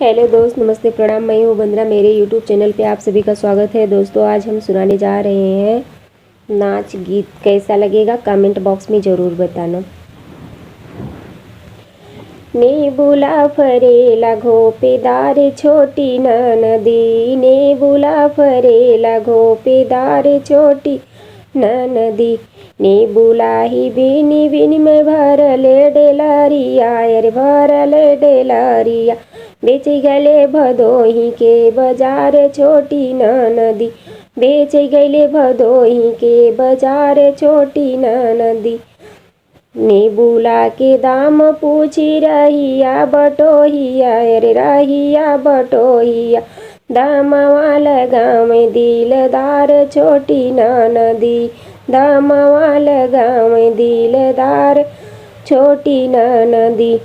Hello दोस्त, नमस्ते, प्रणाम। मैं हूँ बंदना। मेरे यूट्यूब चैनल पे आप सभी का स्वागत है। दोस्तों, आज हम सुनाने जा रहे हैं नाच गीत। कैसा लगेगा कमेंट बॉक्स में ज़रूर बताना। नेबुला फरेला घोपेदार छोटी नदी, नेबुला फरेला घोपेदार छोटी नदी, नेबुला ही बिनी बिनी में भरले डेलरिया, अरे भरले डेलरिया, बेच गले भदोही के बाजार छोटी नदी, बेच गले भदोही के बाजार छोटी नदी। नेबुला के दाम पूछी रहिया बटोहिया, अरे रहिया बटोहिया, दामवा लगावे दिलदार छोटी नदी, दामवा लगावे दिलदार छोटी नदी।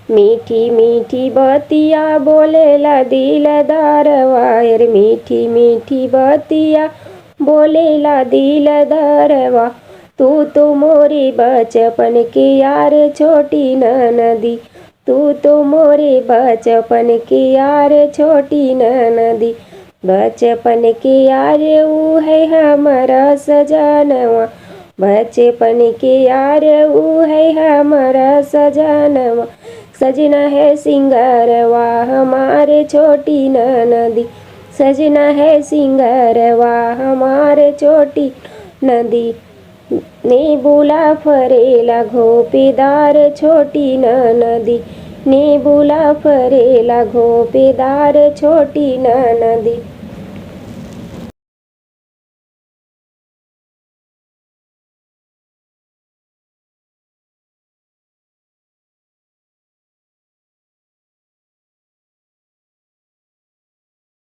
मीठी मीठी बतिया बोलेला दिलदारवा, अरे मीठी मीठी बतिया बोलेला दिलदारवा, तू तो मोरी बचपन की यार छोटी नदी, तू तो मोरी बचपन की यार छोटी नदी, बचपन की यार ऊ है हमारा सजनवा, बचपन की यार ऊ है हमारा सजनवा, सजना है सिंगारवा हमारे छोटी नदी, सजना है सिंगारवा हमारे छोटी नदी। नेबुला फरेला घोपेदार छोटी नदी, नेबुला फरेला घोपेदार छोटी नदी।